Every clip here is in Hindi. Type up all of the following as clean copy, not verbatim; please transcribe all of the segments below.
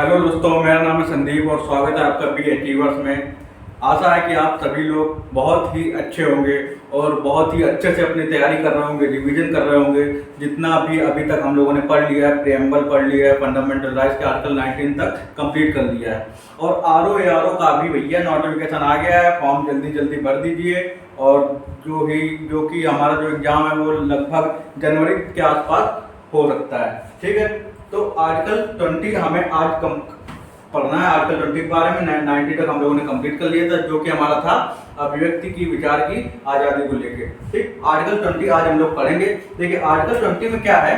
हेलो दोस्तों, मेरा नाम है संदीप और स्वागत है आपका बी अचीवर्स में। आशा है कि आप सभी लोग बहुत ही अच्छे होंगे और बहुत ही अच्छे से अपनी तैयारी कर रहे होंगे, रिवीजन कर रहे होंगे। जितना भी अभी तक हम लोगों ने पढ़ लिया है, प्रीएम्बल पढ़ लिया है, फंडामेंटल राइट्स के आर्टिकल 19 तक कंप्लीट कर लिया है। और आरओ का भी भैया नोटिफिकेशन आ गया है, फॉर्म जल्दी जल्दी भर दीजिए। और जो कि हमारा जो एग्ज़ाम है वो लगभग जनवरी के आसपास हो सकता है। ठीक है, तो आर्टिकल 20 हमें आज पढ़ना है। आर्टिकल 20 के बारे में 90 तक हम लोगों ने कंप्लीट कर लिया था, जो कि हमारा था अभिव्यक्ति की विचार की आज़ादी को लेके। ठीक, आर्टिकल 20 आज हम लोग पढ़ेंगे। देखिए आर्टिकल 20 में क्या है,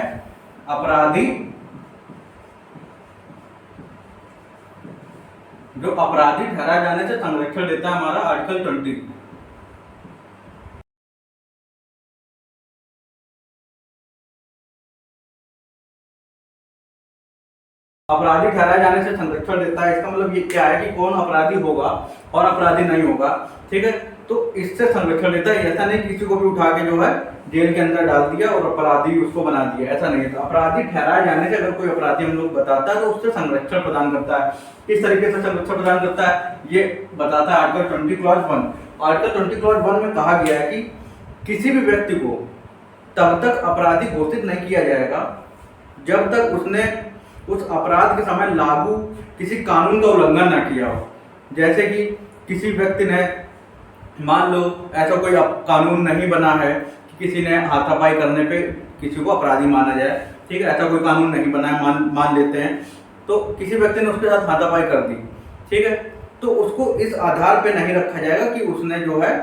अपराधी जो अपराधी ठहराए जाने से संरक्षण देता है हमारा आर्टिकल 20। अपराधी ठहराए जाने से संरक्षण देता है, इसका मतलब ये क्या है कि कौन अपराधी होगा और अपराधी नहीं होगा। ठीक है, तो इससे संरक्षण देता है। ऐसा नहीं किसी को भी उठा के जो है जेल के अंदर डाल दिया और अपराधी उसको बना दिया, ऐसा नहीं है। तो अपराधी ठहराए जाने से अगर कोई अपराधी हम लोग बताता है तो उससे संरक्षण प्रदान करता है। किस तरीके से संरक्षण प्रदान करता है ये बताता है आर्टिकल 20 क्लॉज 1। आर्टिकल 20 क्लॉज 1 में कहा गया है कि किसी भी व्यक्ति को तब तक अपराधी घोषित नहीं किया जाएगा जब तक उसने उस अपराध के समय लागू किसी कानून का उल्लंघन न किया हो। जैसे कि किसी व्यक्ति ने, मान लो ऐसा कोई कानून नहीं बना है कि किसी ने हाथापाई करने पे किसी को अपराधी माना जाए। ठीक है, ऐसा कोई कानून नहीं बना है, मान लेते हैं। तो किसी व्यक्ति ने उसके साथ हाथापाई कर दी, ठीक है, तो उसको इस आधार पे नहीं रखा जाएगा कि उसने जो है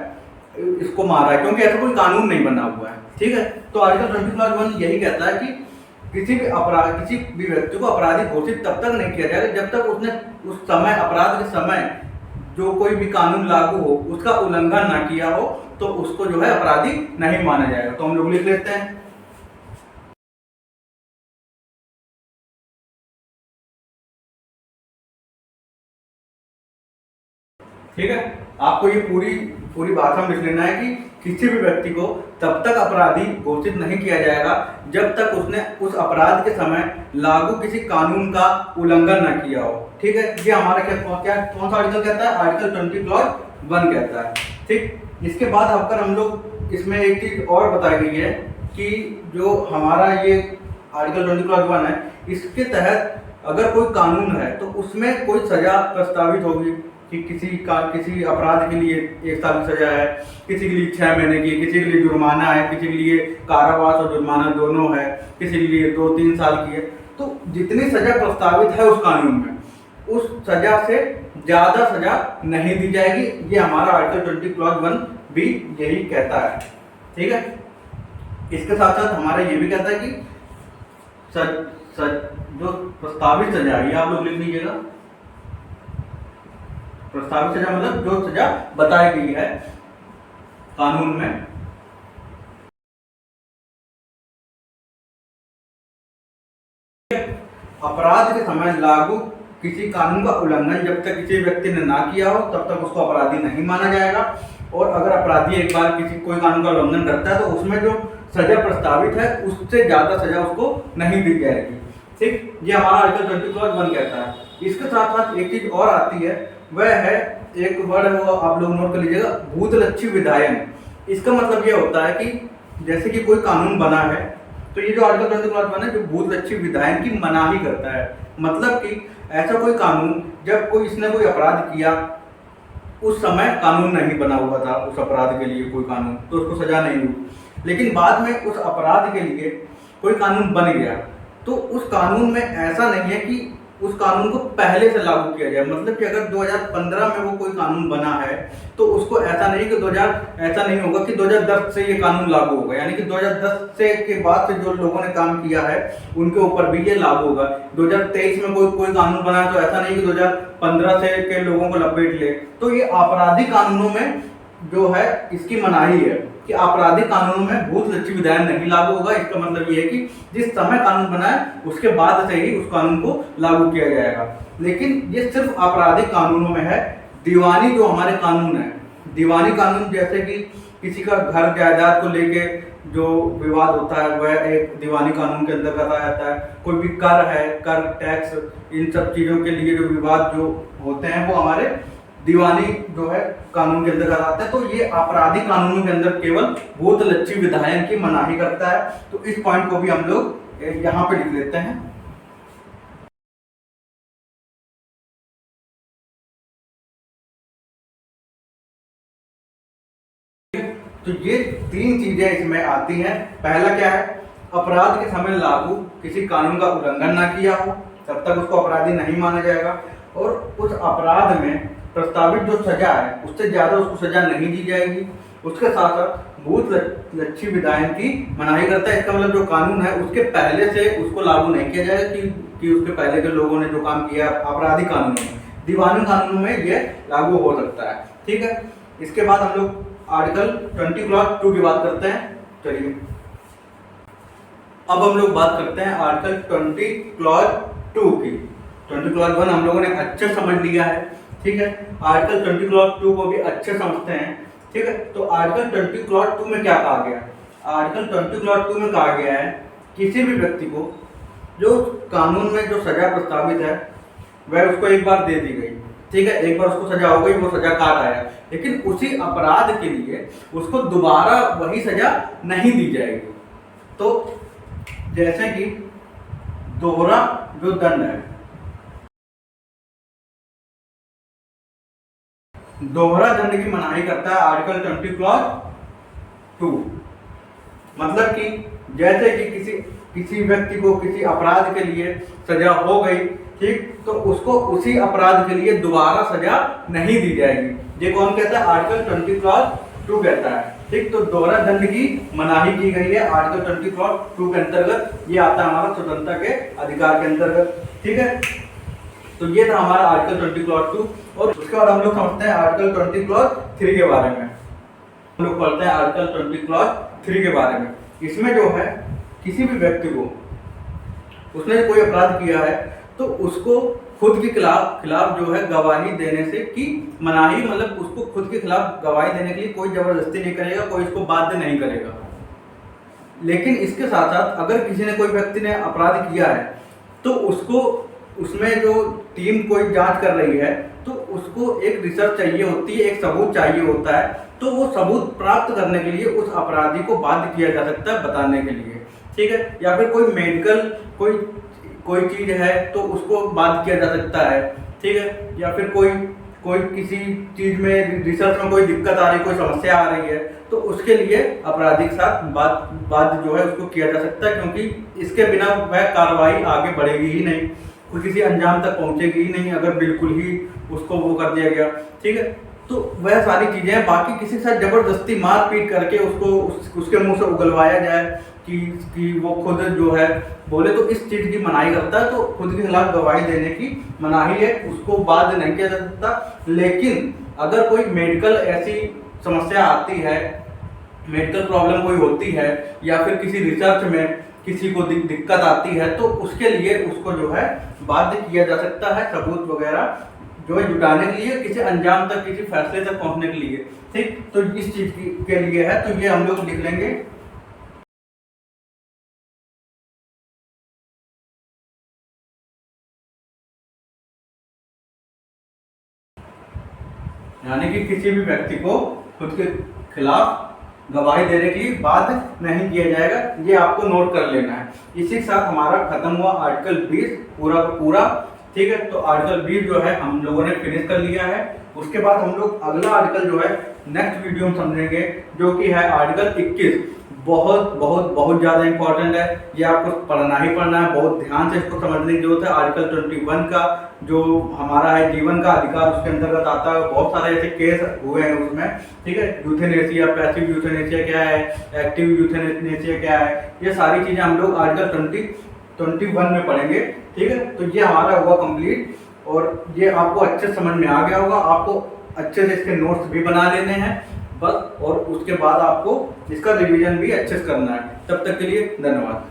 इसको मारा है, क्योंकि ऐसा कोई कानून नहीं बना हुआ है। ठीक है, तो आर्टिकल 20 यही कहता है कि किसी भी व्यक्ति को अपराधी घोषित तब तक नहीं किया जाएगा जब तक उसने उस समय, अपराध के समय जो कोई भी कानून लागू हो उसका उल्लंघन ना किया हो, तो उसको जो है अपराधी नहीं माना जाएगा। तो हम लोग लिख लेते हैं। ठीक है, आपको ये पूरी बात हम लिख लेना है कि किसी भी व्यक्ति को तब तक अपराधी घोषित नहीं किया जाएगा जब तक उसने उस अपराध के समय लागू किसी कानून का उल्लंघन न किया हो। ठीक है, ये हमारा कौन सा आर्टिकल कहता है, आर्टिकल 20 क्लॉज 1 कहता है। ठीक, इसके बाद अगर हम लोग इसमें एक चीज और बताई गई है कि जो हमारा ये आर्टिकल 20 क्लॉज 1 है, इसके तहत अगर कोई कानून है तो उसमें कोई सजा प्रस्तावित होगी कि किसी अपराध के लिए 1 साल की सजा है, किसी के लिए 6 महीने की, किसी के लिए जुर्माना है, किसी के लिए कारावास और जुर्माना दोनों है, किसी के लिए 2-3 साल की है। तो जितनी सजा प्रस्तावित है उस कानून में, उस सजा से ज्यादा सजा नहीं दी जाएगी। ये हमारा आर्टिकल 20 क्लॉज 1 भी यही कहता है। ठीक है, इसके साथ साथ हमारा ये भी कहता है कि जो प्रस्तावित सजा है, ये आप लोग लिख लीजिएगा। प्रस्तावित सजा मतलब जो सजा बताई गई है कानून में। अपराध के समय लागू किसी कानून का उल्लंघन जब तक किसी व्यक्ति ने ना किया हो तब तक उसको अपराधी नहीं माना जाएगा। और अगर अपराधी एक बार कोई कानून का उल्लंघन करता है तो उसमें जो सजा प्रस्तावित है उससे ज्यादा सजा उसको नहीं दी जाएगी। ठीक, ये हमारा आर्टिकल 20 क्लॉज 1 कहता है। इसके साथ साथ एक चीज और आती है, वह है एक वर्ड है, वो आप लोग नोट कर लीजिएगा, भूतलक्षी विधायन। इसका मतलब ये होता है कि जैसे कि कोई कानून बना है तो ये जो आर्टिकल 20 क्लॉज 1 है जो भूतलक्षी विधायन की मनाही करता है। मतलब कि ऐसा कोई कानून जब इसने कोई अपराध किया, उस समय कानून नहीं बना हुआ था उस अपराध के लिए कोई कानून, तो उसको सजा नहीं हुई, लेकिन बाद में उस अपराध के लिए कोई कानून बन गया तो उस कानून में ऐसा नहीं है कि उस कानून को पहले से लागू किया जाए। मतलब कि अगर 2015 में वो कोई कानून बना है तो उसको ऐसा नहीं होगा कि 2010 से ये कानून लागू होगा, यानी कि 2010 से के बाद से जो लोगों ने काम किया है उनके ऊपर भी ये लागू होगा। 2023 में कोई कानून बना है तो ऐसा नहीं कि 2015 से के लोगों को लपेट ले। तो ये आपराधिक कानूनों में जो है इसकी मनाही है कि आपराधिक कानूनों में भूतलक्षी विधायन नहीं लागू होगा। इसका मतलब ये है कि जिस समय कानून बना है उसके बाद से ही उस कानून को लागू किया जाएगा। लेकिन ये सिर्फ आपराधिक कानूनों में है। दीवानी जो हमारे कानून है, दीवानी कानून जैसे कि किसी का घर जायदाद को लेके जो विवाद होता है वह एक दीवानी कानून के अंतर्गत आ जाता है। कोई भी कर है, कर, टैक्स, इन सब चीज़ों के लिए जो विवाद जो होते हैं वो हमारे दीवानी जो है कानून के अंतर्गत आते हैं। तो ये आपराधिक कानूनों के अंदर केवल भूत लक्षी विधायन की मनाही करता है। तो इस पॉइंट को भी हम लोग यहाँ पे लिख लेते हैं। तो ये 3 चीजें इसमें आती हैं। पहला क्या है, अपराध के समय लागू किसी कानून का उल्लंघन ना किया हो तब तक उसको अपराधी नहीं माना जाएगा, और उस अपराध में प्रस्तावित जो सजा है उससे ज्यादा उसको सजा नहीं दी जाएगी। उसके साथ साथ भूत लक्षी विधायन की मनाही करता है। इसका मतलब जो कानून है उसके पहले से उसको लागू नहीं किया जाएगा कि उसके पहले के लोगों ने जो काम किया आपराधिक कानून में, दीवानी कानून में ये लागू हो सकता है। ठीक है, इसके बाद हम लोग आर्टिकल 20 क्लॉज 2 की बात करते हैं। चलिए अब हम लोग बात करते हैं आर्टिकल 20 क्लॉज 2 की। 20 क्लॉज 1 हम लोगों ने अच्छे समझ लिया है। ठीक है, आर्टिकल 20 क्लॉज 2 को भी अच्छे समझते हैं। ठीक है, तो आर्टिकल 20 क्लॉज 2 में क्या कहा गया? आर्टिकल 20 क्लॉज 2 में कहा गया है किसी भी व्यक्ति को जो कानून में जो सजा प्रस्तावित है वह उसको एक बार दे दी गई। ठीक है, एक बार उसको सजा हो गई, वो सजा काट आया, लेकिन उसी अपराध के लिए उसको दोबारा वही सजा नहीं दी जाएगी। तो जैसे कि दोहरा जो दंड है, दोहरा दंड की मनाही करता है आर्टिकल 20 क्लॉज 2। मतलब कि जैसे कि किसी व्यक्ति को किसी अपराध के लिए सजा हो गई, ठीक, तो उसको उसी अपराध के लिए दोबारा सजा नहीं दी जाएगी। ये कौन कहता है? आर्टिकल 20 क्लॉज 2 कहता है। ठीक, तो दोहरा दंड की मनाही की गई है आर्टिकल 20 क्लॉज 2 के अंतर्गत। ये आता है हमारा स्वतंत्रता के अधिकार के अंतर्गत। ठीक है, तो ये था हमारा आर्टिकल 20 क्लॉज 2। और उसके बाद हम लोग समझते हैं आर्टिकल 20 क्लॉज 3 के बारे में। हम लोग पढ़ते हैं आर्टिकल 20 क्लॉज 3 के बारे में। इसमें जो है किसी भी व्यक्ति को उसने कोई अपराध किया है तो उसको खुद के खिलाफ जो है गवाही देने से की मनाही, मतलब उसको खुद के खिलाफ गवाही देने के लिए कोई जबरदस्ती नहीं करेगा, कोई इसको बाध्य नहीं करेगा। लेकिन इसके साथ साथ अगर किसी ने कोई व्यक्ति ने अपराध किया है तो उसको उसमें जो टीम कोई जांच कर रही है तो उसको एक रिसर्च चाहिए होती है, एक सबूत चाहिए होता है। तो वो सबूत प्राप्त करने के लिए उस अपराधी को बाध्य किया जा सकता है बताने के लिए। ठीक है, या फिर कोई मेडिकल कोई चीज है तो उसको बाध्य किया जा सकता है। ठीक है, या फिर कोई किसी चीज में रिसर्च में कोई दिक्कत आ रही, कोई समस्या आ रही है तो उसके लिए अपराधी के साथ बाध्य जो है उसको किया जा सकता है, क्योंकि इसके बिना वह कार्रवाई आगे बढ़ेगी ही नहीं, कोई किसी अंजाम तक पहुंचेगी ही नहीं अगर बिल्कुल ही उसको वो कर दिया गया। ठीक है, तो वह सारी चीजें हैं। बाकी किसी के साथ जबरदस्ती मारपीट करके उसके मुंह से उगलवाया जाए कि वो खुद जो है बोले, तो इस चीज की मनाही करता है। तो खुद के खिलाफ गवाही देने की मनाही है, उसको बाध्य नहीं किया जा सकता। लेकिन अगर कोई मेडिकल ऐसी समस्या आती है, मेडिकल प्रॉब्लम कोई होती है, या फिर किसी रिसर्च में किसी को दिक्कत आती है तो उसके लिए उसको जो है बाध्य किया जा सकता है सबूत वगैरह जो है जुटाने के लिए, किसी अंजाम तक, किसी फैसले तक पहुंचने के लिए। ठीक, तो इस चीज के लिए है, तो ये हम लोग लिख लेंगे। यानी कि किसी भी व्यक्ति को खुद के खिलाफ गवाही देने के लिए बाध्य नहीं किया जाएगा, ये आपको नोट कर लेना है। इसी के साथ हमारा खत्म हुआ आर्टिकल 20 पूरा का पूरा। ठीक है, तो आर्टिकल 20 जो है हम लोगों ने फिनिश कर लिया है। उसके बाद हम लोग अगला आर्टिकल जो है नेक्स्ट वीडियो में समझेंगे, जो कि है आर्टिकल 21। बहुत ज़्यादा इंपॉर्टेंट है, ये आपको पढ़ना ही पढ़ना है, बहुत ध्यान से इसको समझने की जरूरत है। आर्टिकल 21 का जो हमारा है जीवन का अधिकार, उसके अंतर्गत आता है। बहुत सारे ऐसे केस हुए हैं उसमें। ठीक है, यूथेनेसिया, पैसिव यूथेनेसिया क्या है, एक्टिव यूथेनेसिया क्या है, ये सारी चीज़ें हम लोग आर्टिकल 21 में पढ़ेंगे। ठीक है, तो ये हमारा हुआ कंप्लीट, और ये आपको अच्छे समझ में आ गया होगा। आपको अच्छे से इसके नोट्स भी बना लेने हैं बस, और उसके बाद आपको इसका रिवीजन भी अच्छे से करना है। तब तक के लिए धन्यवाद।